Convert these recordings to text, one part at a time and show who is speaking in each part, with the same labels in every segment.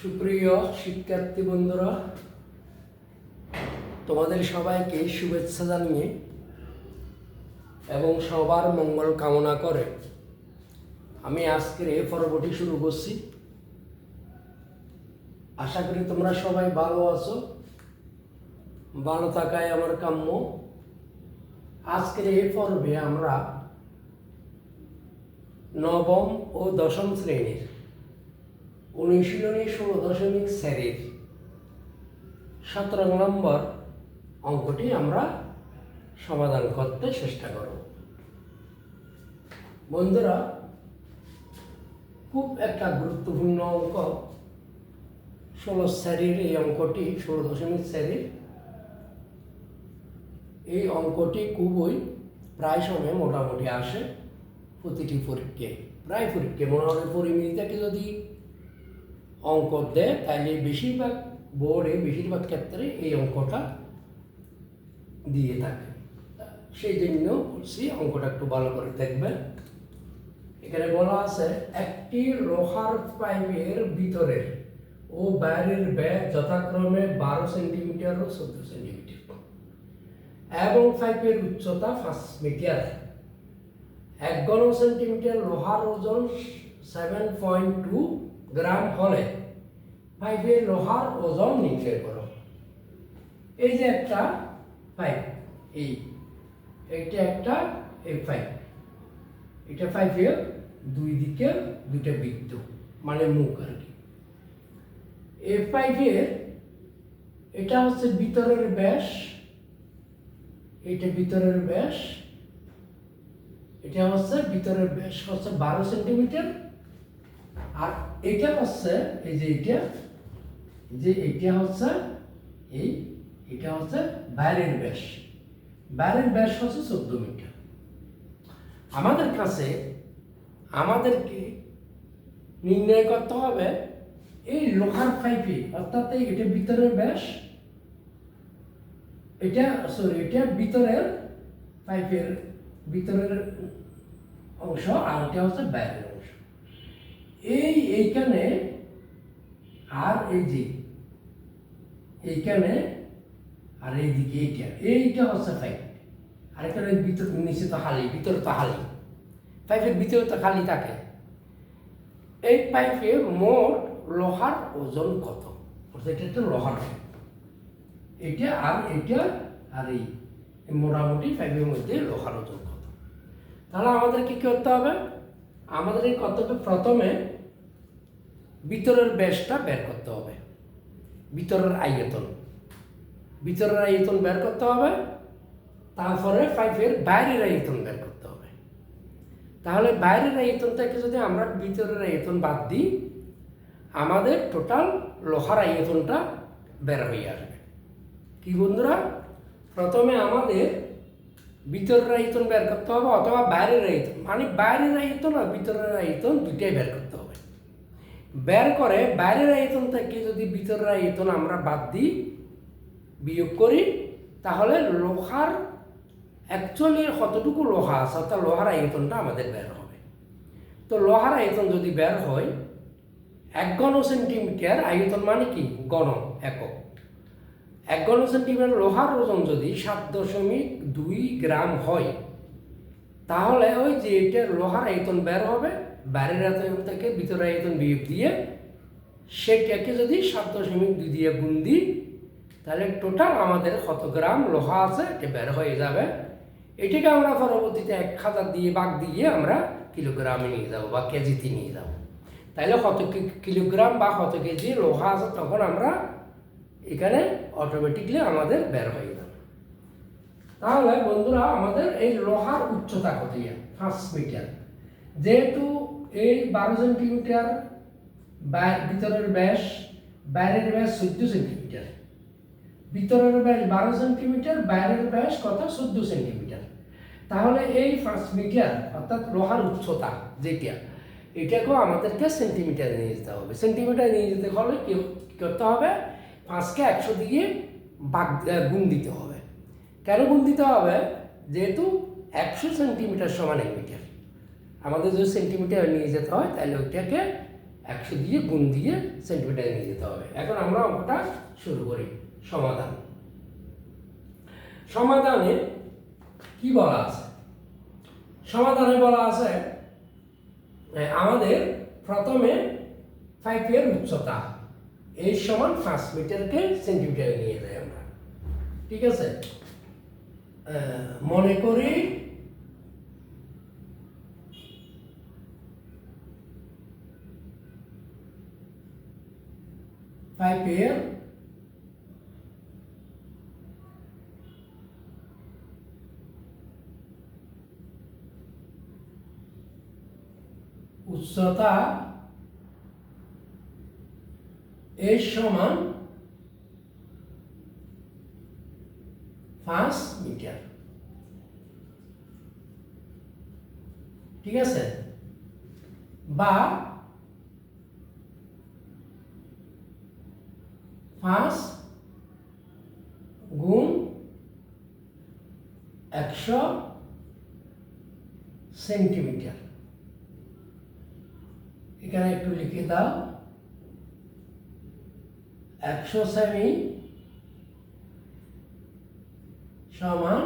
Speaker 1: সুপ্রিয় শিক্ষার্থী বন্ধুরা, তোমাদের সবাইকে শুভেচ্ছা জানিয়ে এবং সবার মঙ্গল কামনা করে আমি আজকের এই পর্বটি শুরু করছি। আশা করি তোমরা সবাই ভালো আছো, ভালো থাকাই আমার কাম্য। আজকের এই পর্বে আমরা নবম ও দশম শ্রেণীর অনুশীলনী 16.4 17 নম্বর অঙ্কটি আমরা সমাধান করতে চেষ্টা করব। বন্ধুরা, খুব একটা গুরুত্বপূর্ণ অঙ্ক 16 এই অঙ্কটি 16.4 এই অঙ্কটি খুবই প্রায় সময় মোটামুটি আসে প্রতিটি পরীক্ষায়। প্রায় পরীক্ষায় মোটামুটি পরিমিতি থেকে যদি অঙ্ক দেয় তাহলে বেশিরভাগ বোর্ডে বেশিরভাগ ক্ষেত্রে এই অঙ্কটা দিয়ে থাকে। সেই জন্য বলছি অঙ্কটা একটু ভালো করে দেখবেন। এখানে বলা আছে একটি লোহার পাইপের ভিতরের ও বাইরের ব্যাস যথাক্রমে 12 সেন্টিমিটার ও 14 সেন্টিমিটার এবং পাইপের উচ্চতা 5 মিটার। 1 ঘন সেন্টিমিটার লোহার ওজন 7.2 গ্রাম হলে পাইপের লোহার ওজন নির্ণয় করো। এই যে একটা পাইপ, এইটা একটা এই পাইপ, এটা পাইপের দুই দিকে দুইটা বৃত্ত মানে মুখ আর কি। এই পাইপের এটা হচ্ছে ভিতরের ব্যাস, এটা ভিতরের ব্যাস, এটা হচ্ছে ভিতরের ব্যাস হচ্ছে 12 সেন্টিমিটার। আর এটা হচ্ছে এই যে এটা হচ্ছে এটা হচ্ছে বাইরের ব্যাস। বাইরের ব্যাস হচ্ছে 14 মিটার। আমাদেরকে নির্ণয় করতে হবে এই লোহার পাইপে, অর্থাৎ এটা ভিতরের ব্যাস, এটা ভিতরের পাইপের ভিতরের অংশ, আর এটা হচ্ছে বাইরের অংশ। এইখানে আর এই যে এইখানে আর এইদিকে এইটা হচ্ছে পাইপ। আর এখানে ভিতর নিচে তো হালি, ভিতরে তো হালি, পাইপের ভিতরে তো খালি থাকে। এই পাইপে মোট লোহার ওজন কত? এটা একটা লোহার পাইপ, এটা আর এই মোটামুটি পাইপের মধ্যে লোহার ওজন কত। তাহলে আমাদেরকে কি করতে হবে? আমাদের এই কর্তব্য প্রথমে ভিতরের ব্যাসটা বের করতে হবে, ভিতরের আয়তন বের করতে হবে। তারপরে পাইপের বাইরের আয়তন বের করতে হবে। তাহলে বাইরের আয়তন থেকে যদি আমরা ভিতরের আয়তন বাদ দিই, আমাদের টোটাল লোহার আয়তনটা বের হয়ে আসবে। কি বন্ধুরা, প্রথমে আমাদের ভিতরের আয়তন বের করতে হবে অথবা বাইরের আয়তন, মানে বাইরের আয়তন আর ভিতরের আয়তন দুইটাই বের করতে হবে। বের করে বাইরের আয়তন থেকে যদি ভিতরের আয়তন আমরা বাদ দিই, বিয়োগ করি, তাহলে লোহার অ্যাকচুয়ালি কতটুকু লোহা আছে অর্থাৎ লোহার আয়তনটা আমাদের বের হবে। তো লোহার আয়তন যদি বের হয় 1 ঘন সেন্টিমিটার আয়তন মানে কি ঘন একক, 1 ঘন সেন্টিমিটার লোহার ওজন যদি 7.2 গ্রাম হয়, তাহলে ওই যে এটা লোহার আয়তন বের হবে, বাইরের আয়তন থেকে ভিতরের আয়তন বিয়োগ দিয়ে সেটাকে যদি 7.2 দিয়ে গুণ দিই, তাহলে টোটাল আমাদের কত গ্রাম লোহা আছে এটা বের হয়ে যাবে। এটাকে আমরা পরবর্তীতে 1000 দিয়ে ভাগ দিয়ে আমরা কিলোগ্রামে নিয়ে যাব বা কেজিতে নিয়ে যাব। তাহলে কত কিলোগ্রাম বা কত কেজি লোহা আছে তখন আমরা এখানে অটোমেটিকলি আমাদের বের হয়ে যাবে। তাহলে বন্ধুরা, আমাদের এই লোহার উচ্চতা কত? 5 মিটার। যেহেতু এই 12 সেন্টিমিটার ভিতরের ব্যাস, বাইরের ব্যাস 14 সেন্টিমিটার, ভিতরের ব্যাস 12 সেন্টিমিটার, বাইরের ব্যাস কত? 14 সেন্টিমিটার। তাহলে এই 5 মিটার অর্থাৎ লোহার উচ্চতা যেটা, এটাকেও আমাদেরকে সেন্টিমিটারে নিয়ে যেতে হবে। সেন্টিমিটারে নিয়ে যেতে হলে কি করতে হবে? 5কে 100 দিয়ে গুণ দিতে হবে। কেন গুণ দিতে হবে? যেহেতু 100 সেন্টিমিটার সমান 1 মিটার। আমাদের যদি সেন্টিমিটার নিয়ে যেতে হয় তাহলে ওইটাকে 100 দিয়ে গুণ দিয়ে সেন্টিমিটারে নিয়ে যেতে হবে। এখন আমরা অঙ্কটা শুরু করি। সমাধানে কি বলা আছে? সমাধানে বলা আছে আমাদের প্রথমে পাইপের উচ্চতা এই সমান 5 মিটারকে সেন্টিমিটারে নিয়ে যাই আমরা। ঠিক আছে, মনে করি পাইপের উচ্চতা এর সমান 5 মিটার। ঠিক আছে, বা 5 গুণ 100 সেন্টিমিটার। এখানে একটু লিখে দাও, 100 সেমি সমান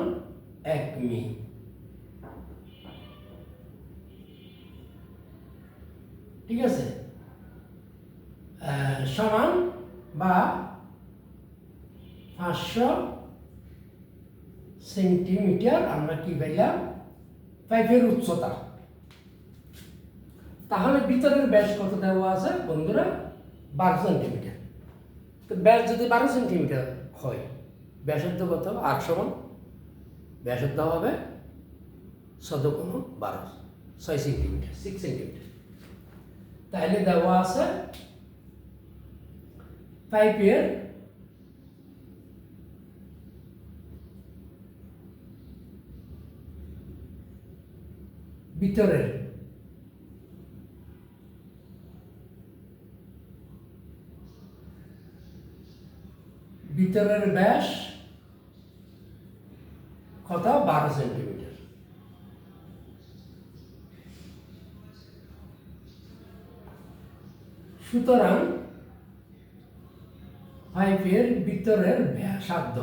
Speaker 1: 1 মি। ঠিক আছে, সমান বা 500 সেন্টিমিটার আমরা কি পাইলাম? পাইপের উচ্চতা। তাহলে ভিতরের ব্যাস কত দেওয়া আছে বন্ধুরা? 12 সেন্টিমিটার। তো ব্যাস যদি 12 সেন্টিমিটার হয়, ব্যাসার্ধ কত হবে? 8 সমান ব্যাসার্ধ হবে 14 গুণ 12, 6 সেন্টিমিটার, 6 সেন্টিমিটার। তাহলে দেওয়া আছে পাইপের ভিতরের ব্যাস কত? 12 সেন্টিমিটার। সুতরাং পাইপের ভিতরের ব্যাসার্ধ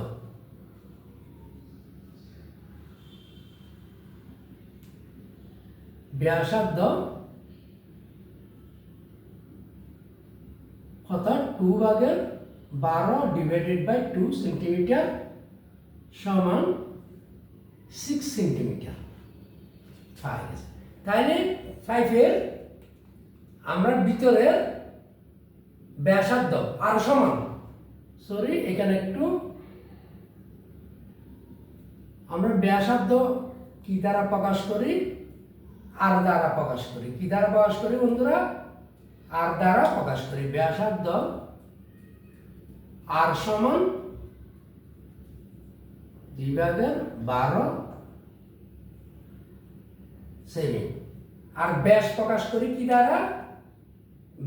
Speaker 1: কত? 2/12 ডিভাইডেড বাই 2 সেন্টিমিটার সমান 6 সেন্টিমিটার। তাহলে পাইপের আমরা ভিতরের ব্যাসার্ধ আর সমান, সরি এখানে একটু, আমরা ব্যাসার্ধ কি দ্বারা প্রকাশ করি? আর দ্বারা প্রকাশ করি। কি দ্বারা প্রকাশ করি বন্ধুরা? আর দ্বারা প্রকাশ করি। ব্যাসার্ধ আর সমান 2/12 সেমি। আর ব্যাস প্রকাশ করি কি দ্বারা?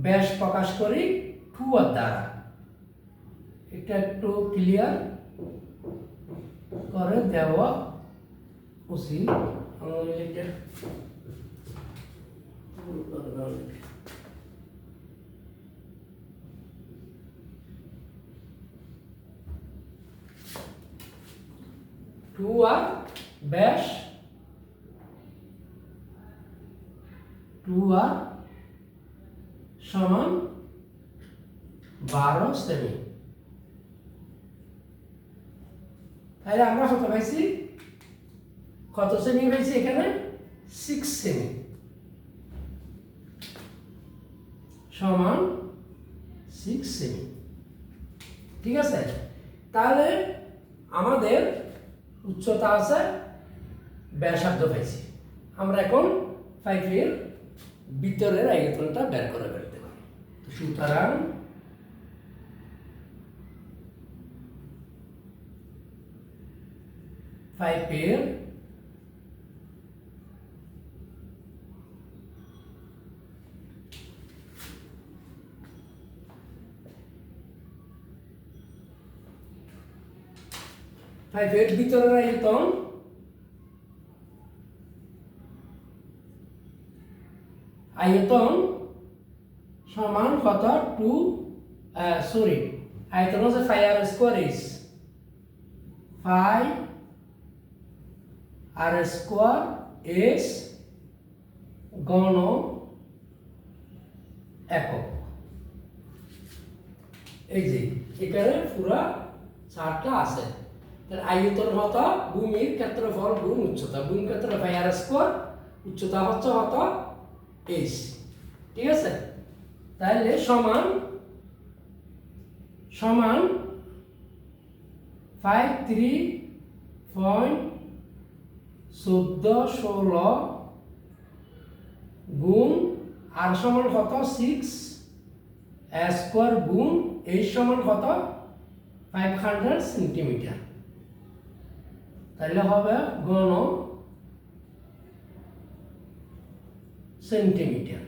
Speaker 1: ব্যাস প্রকাশ করি 2 আর দ্বারা। এটা একটু ক্লিয়ার করে দেওয়া উচিত। টু আর ব্যাস 2 আর সমান 12 সেমি। তাহলে আমরা কত পাইছি? কত সেমি পাইছি এখানে? 6 সেমি সমান 6 সেমি। ঠিক আছে, তাহলে আমাদের উচ্চতা আছে, ব্যাসার্ধ পাইছি। আমরা এখন পাইপের ভিতরের আয়তনটা বের করে ফেলতে পারি। সুতরাং পাইপের ভিতরের আয়তন সমান কত 2 সরি আয়তন হচ্ছে 5r square is 5r square S ঘন একক। এই যে এখানে পুরা চারটা আছে। তাহলে আয়তন হত ভূমির ক্ষেত্রফল গুণ উচ্চতা, ভূমির ক্ষেত্রফল r স্কয়ার, উচ্চতা হচ্ছে হত h। ঠিক আছে, তাহলে সমান 53.1416 গুণ r সমান কত 6 স্কয়ার গুণ h সমান কত 500 সেন্টিমিটার। তাহলে হবে ঘন সেন্টিমিটার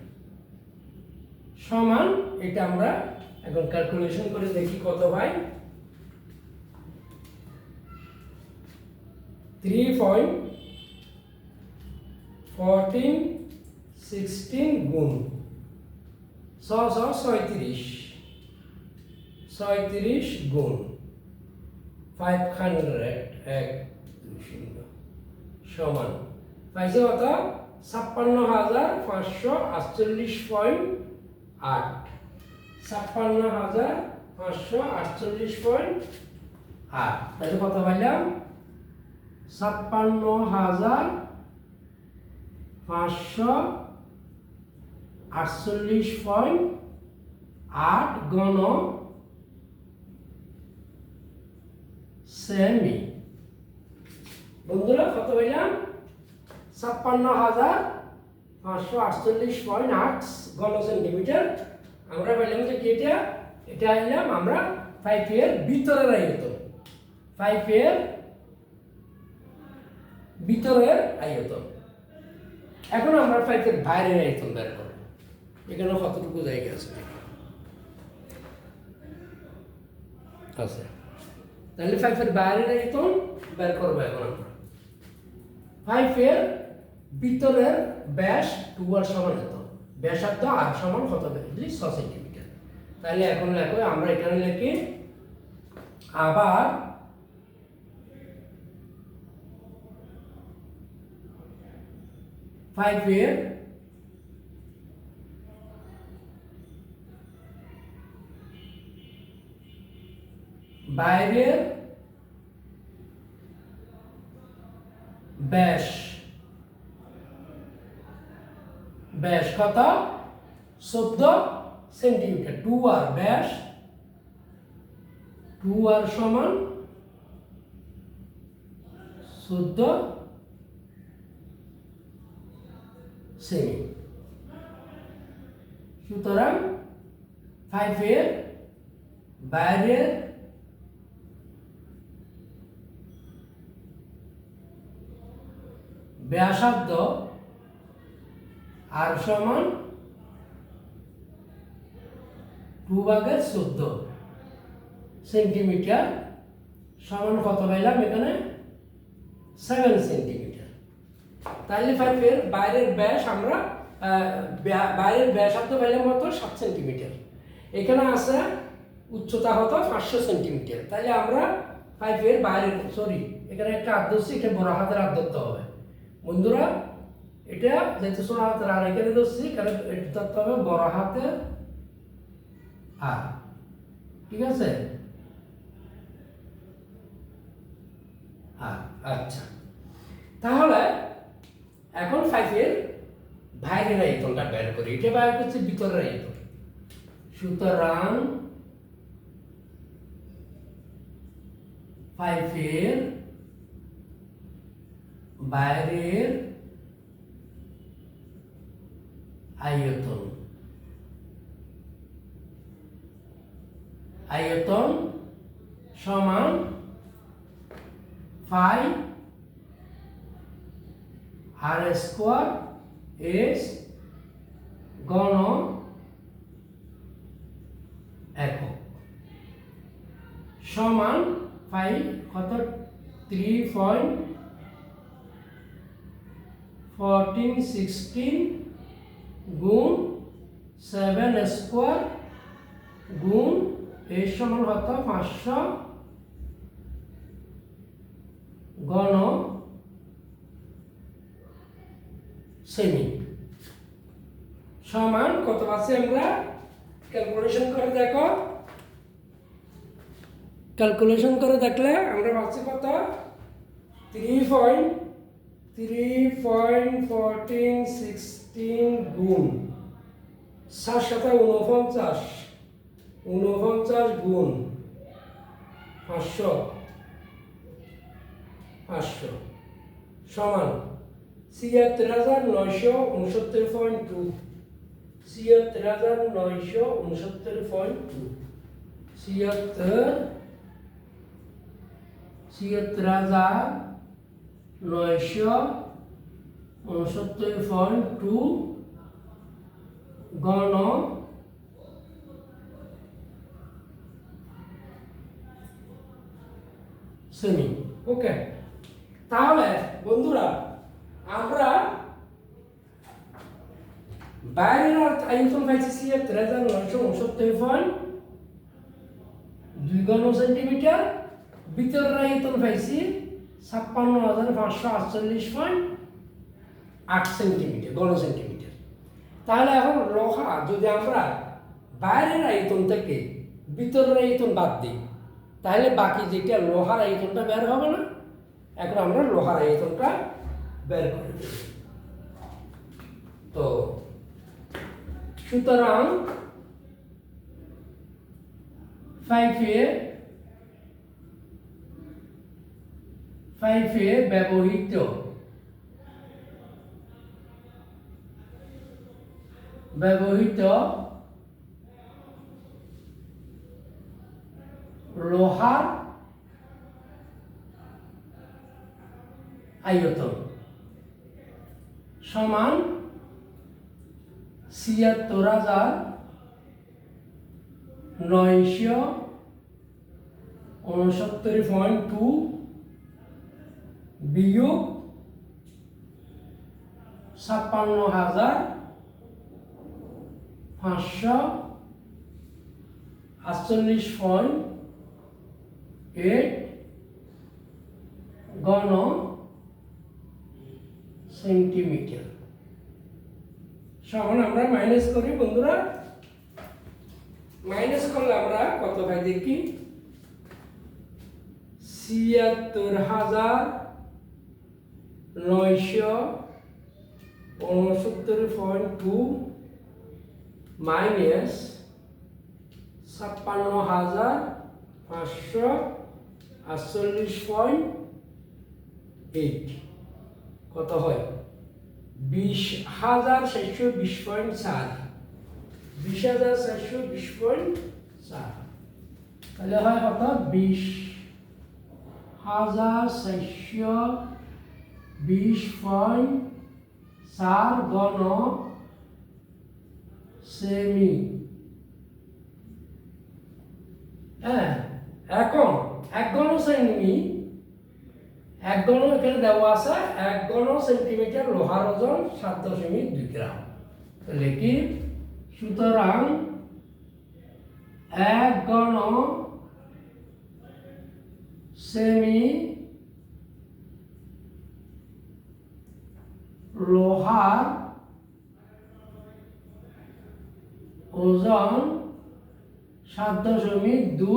Speaker 1: সমান, এটা আমরা এখন ক্যালকুলেশন করে দেখি কত হয়। 3.1416 গুণ 36 গুণ 500 সমান পাইছে কত 56,548.8, 56,548.8। তাহলে কত পাইলাম 56,548.8 ঘন সেমি। বন্ধুরা কত পাইলাম 56,548.8 ঘন সেন্টিমিটার। আমরা পাইলাম যে এটা আইলাম আমরা 5 এর ভিতরের আয়তন, 5 এর ভিতরের আয়তন। এখন আমরা 5 এর বাইরের আয়তন বের করব। এখানে কতটুকু জায়গা আছে তাহলে 5 এর বাইরের আয়তন বের করব। এখন আমরা 5 এর ভিতরের ব্যাস 2r সমান কত, ব্যাসার্ধ r সমান কত বুঝলি 6 সেন্টিমিটার। তাহলে এখন লেখো, আমরা এখানে লিখি আবার 5 এর বাইরের ব্যাস কত 14 সেন্টিমিটার। 2r ব্যাস 2r সমান 14 সেমি। সুতরাং 5 এর বাইরের ব্যাসার্ধ r সমান 2/14 সেন্টিমিটার সমান কত পাইলাম এখানে 7 সেন্টিমিটার। তাহলে 5 এর বাইরের ব্যাস আমরা বাইরের ব্যাসার্ধ পাইলাম কত 7 সেন্টিমিটার। এখানে আছে উচ্চতা হতো 500 সেন্টিমিটার। তাহলে আমরা 5 এর বাইরের এখানে একটা হাত ধরছি, এটা বড় হাতের হাত ধরতে হবে বন্ধুরা। এটা যেহেতু ছোট হাতের আর এখানে ধরছি, কারণ এটা ধরতে হবে বড় হাতের আর। ঠিক আছে, আচ্ছা। তাহলে এখন 5 এর বাইরের আয়তনটা বের করি। এটা বের করছে ভিতরের আয়তন। সুতরাং 5 এর বাইরের আয়তন সমান 5r স্কয়ার s ঘন একক সমান 5 কত 3.1416 গুণ 7 স্কোয়ার গুণ এর সমান কত 500 ঘন সেমি সমান কত পাচ্ছি আমরা ক্যালকুলেশন করে দেখো ক্যালকুলেশন করে দেখলে আমরা পাচ্ছি কত 3.1416 গুণ 7 সাথে 49 গুণ 500 সমান 76969.2 76969.2 76969.2 ঘন সেমি। ওকে, তাহলে বন্ধুরা আমরা বাইরের আয়তন পাইছি 76969.2 ঘন সেন্টিমিটার, ভিতরের আয়তন পাইছি 56,548.8 সেন্টিমিটার ঘন সেন্টিমিটার। তাহলে এখন লোহা যদি আমরা বাইরের আয়তন থেকে ভিতরের আয়তন বাদ দিই তাহলে বাকি যেটা লোহার আয়তনটা বের হবে না। এখন আমরা লোহার আয়তনটা বের করে দেব। তো সুতরাং 5 এ ব্যবহৃত লোহার আয়তন সমান 76,969.2 বিয়োগ 56,548 ঘন সেন্টিমিটার সমান আমরা মাইনাস করি বন্ধুরা। মাইনাস করলে আমরা কত পাই দেখি 76,969.2 মাইনাস 56,548 কত হয় 20,420.4 20,420.4 তাহলে হয় কত 20,420.4 ঘন সেমি। হ্যাঁ, এখন 1 ঘন সেমি 1 ঘন এখানে দেওয়া আছে 1 ঘন সেন্টিমিটার লোহার ওজন 7.2 গ্রাম। তাহলে কি সুতরাং 1 ঘন সেমি লোহার ওজন 7.2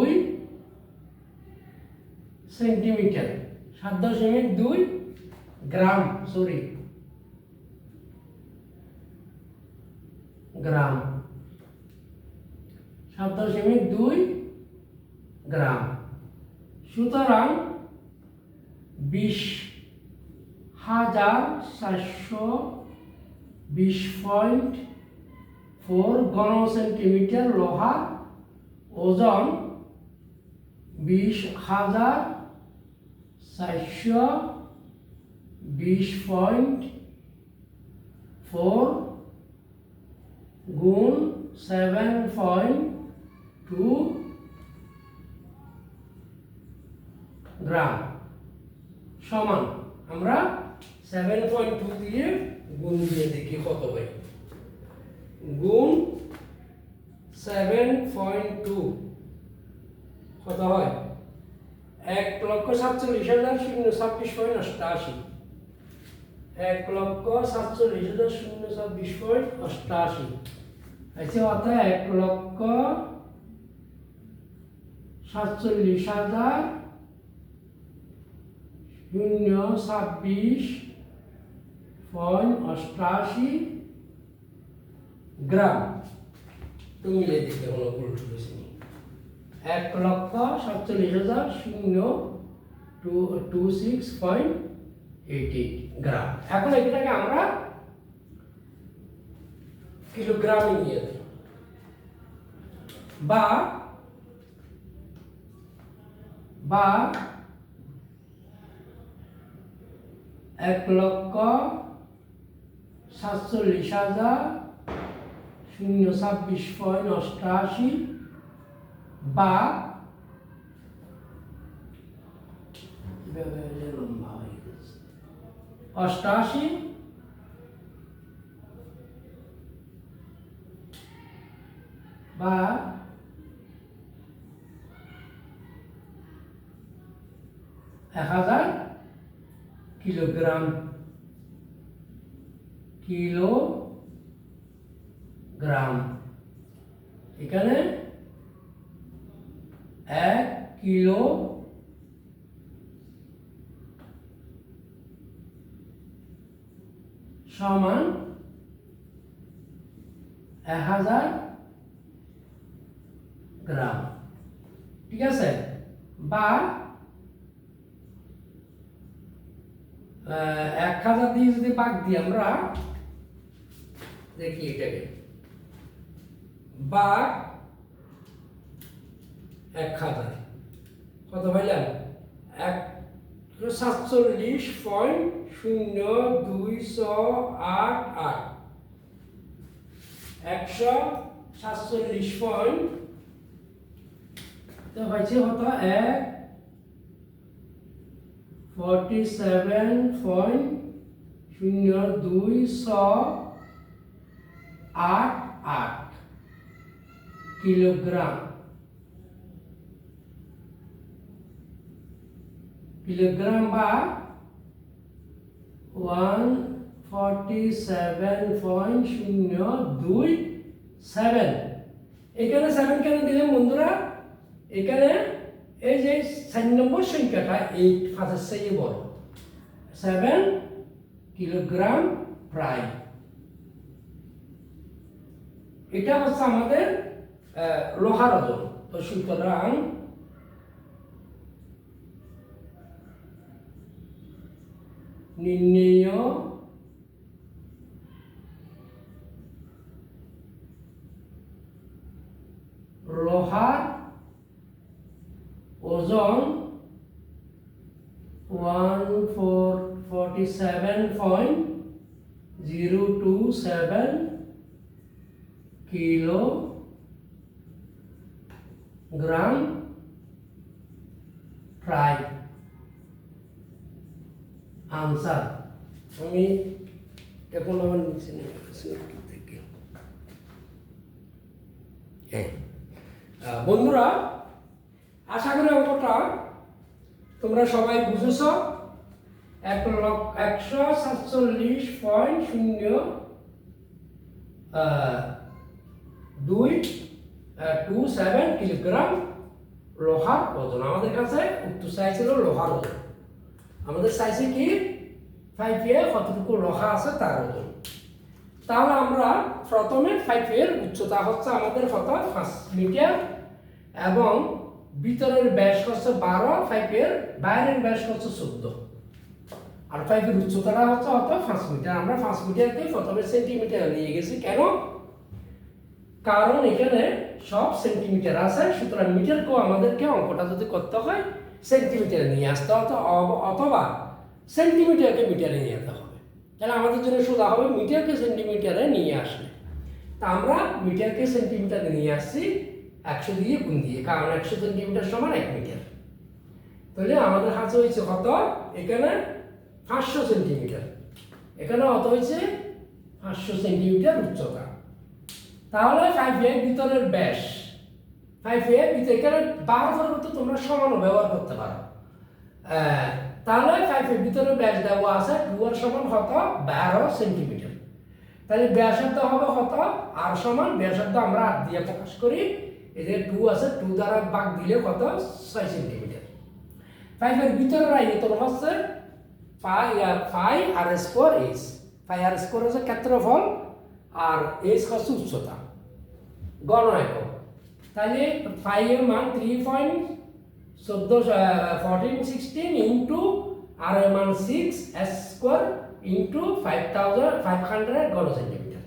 Speaker 1: সেন্টিমিটার 7.2 গ্রাম গ্রাম 7.2 গ্রাম। সুতরাং 20,420.4 ঘন সেন্টিমিটার লোহার ওজন 20,420.4 গুণ 7.2 গ্রাম সমান আমরা 7.2 দিয়ে গুণ দিয়ে দেখি কত হয়। গুণ 7.2 কত হয়? 1,47,026,026.88। 1,47,026,026.88 আচ্ছা, অর্থাৎ 1,47,026.88 গ্রাম। তুমি মিলে দিতে হলো উল্টো 1,47,026.88 গ্রাম। এখন এটাকে আমরা কিলোগ্রামে নিয়ে দিই, বা 1,47,026.88 বা 88 বা 1000 কিলোগ্রাম। এখানে 1 কিলো সমান 1000 গ্রাম, ঠিক আছে? বা 1000 দিয়ে যদি ভাগ দিই আমরা, দেখি এটাকে, বা 1000 কত পাইলাম? 147.0288 147 তো হয়েছে কত? 147.0288 কিলোগ্রাম। বা 147.027। এখানে 7 কেন দিলাম বন্ধুরা? এখানে এই যে 4 নম্বর সংখ্যাটা এই 5-এর চেয়ে বড়, 7 কিলোগ্রাম প্রায়। এটা হচ্ছে আমাদের লোহার ওজন। তো সুতরাং নির্ণেয় লোহার ওজন 147.027 কিলোগ্রাম প্রায়। আনসার আমি এখন আমার নিচে থেকে বন্ধুরা, আশা করি অঙ্কটা তোমরা সবাই বুঝেছ। 147.227 কিলোগ্রাম লোহার ওজন। আমাদের কাছে উত্তর চাইছিল লোহার ওজন। আমাদের চাইছে কি 5 কতটুকু লোহা আছে তার ওজন। তাহলে আমরা প্রথমে 5 উচ্চতা হচ্ছে আমাদের কত? 5 মিটার, এবং ভিতরের ব্যাস হচ্ছে 12, 5 বাইরের ব্যাস হচ্ছে 14, আর 5 উচ্চতাটা হচ্ছে 5 মিটার। আমরা 5 মিটারকে প্রথমে সেন্টিমিটার নিয়ে গেছি। কেন? কারণ এখানে সব সেন্টিমিটার আছে, সুতরাং মিটারকেও আমাদেরকে অঙ্কটা যদি করতে হয় সেন্টিমিটারে নিয়ে আসতে হতো, অথবা সেন্টিমিটারকে মিটারে নিয়ে যেতে হবে। তাহলে আমাদের জন্য সোজা হবে মিটারকে সেন্টিমিটারে নিয়ে আসলে। তা আমরা মিটারকে সেন্টিমিটারে নিয়ে আসছি 100 দিয়ে গুণ দিয়ে, কারণ 100 সেন্টিমিটার সমান 1 মিটার। তাহলে আমাদের হাতে হয়েছে কত? এখানে 500 সেন্টিমিটার, এখানে কত হয়েছে? 500 সেন্টিমিটার উচ্চতা। তাহলে 5A ভিতরের ব্যাস 5A ভিতরে এখানে 12 পরিবর্তে তোমরা সমানও ব্যবহার করতে পারো। তাহলে 5A ভিতরের ব্যাস দেওয়া আছে 2 আর সমান কত 12 সেন্টিমিটার। তাহলে ব্যাসার্ধ হবে কত আর সমান ব্যাসার্ধ আমরা হাত দিয়ে প্রকাশ করি, এদের 2 আছে 2 দ্বারা ভাগ দিলে কত 6 সেন্টিমিটার। 5 এর ভিতরের আয়তন হচ্ছে পাই আর স্কোয়ার এইচ। পাই আর স্কোয়ার হচ্ছে ক্ষেত্রফল আর এইচ হচ্ছে উচ্চতা গণ একক। তাহলে পাই এর মান 3.1416 ইন্টু আর এর মান 6 এস স্কোয়ার ইন্টু 5500 ঘন সেন্টিমিটার।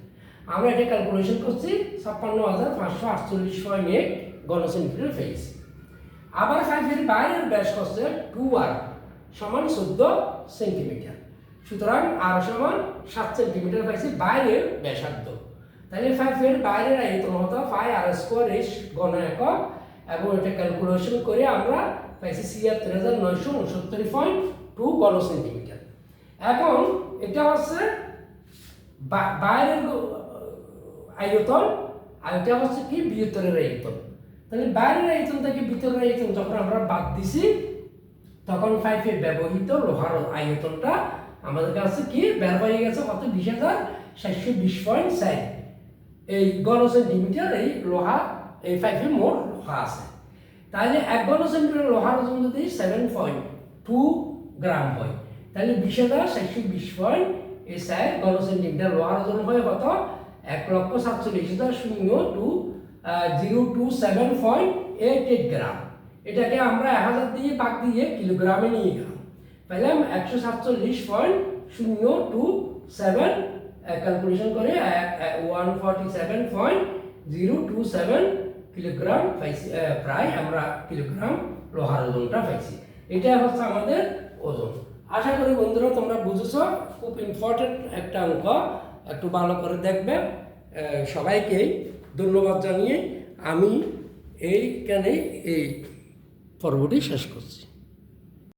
Speaker 1: আমরা এটা ক্যালকুলেশন করছি 56,548.8 ঘন সেন্টিমিটার পেয়েছি। আবার 5 এর বাইরের ব্যাস হচ্ছে 2r সমান 14 সেন্টিমিটার। সুতরাং আর সমান 7 সেন্টিমিটার পাইছি বাইরের ব্যাসার্ধ। তাহলে 5 এর বাইরের আয়তন হতো পাই আর স্কোয়ার এইচ ঘন একক এবং এটা ক্যালকুলেশন করে আমরা পাইছি 76,969.2 ঘন সেন্টিমিটার। এখন এটা হচ্ছে বাইরের আয়তন আর এটা হচ্ছে কি ভিতরের আয়তন। তাহলে বাইরের আয়তন থেকে ভিতরের আয়তন যখন আমরা বাদ দিছি তখন 5 এর ব্যবহৃত লোহার আয়তনটা আমাদের কাছে কি বের হয়ে গেছে কত 20,720.4 এই ঘন সেন্টিমিটার এই লোহা এই 5 এর মোট লোহা আছে। তাহলে 1 ঘন সেন্টিমিটার লোহার ওজন যদি 7.2 গ্রাম হয় তাহলে 20,720.4 ঘন সেন্টিমিটার লোহার ওজন হয় কত 1,47,027.88 গ্রাম। এটাকে আমরা 1000 দিয়ে ভাগ দিয়ে কিলোগ্রামে নিয়ে গেলাম, পেলাম 147.027 ক্যালকুলেশন করে 147.027 কিলোগ্রাম পাইছি, প্রায় আমরা কিলোগ্রাম লোহার ওজনটা পাইছি। এটা হচ্ছে আমাদের ওজন। আশা করি বন্ধুরা তোমরা বুঝেছো, খুব ইম্পর্টেন্ট একটা অঙ্ক, একটু ভালো করে দেখবে। সবাইকে ধন্যবাদ জানিয়ে আমি এইখানে এই পর্বটি শেষ করছি।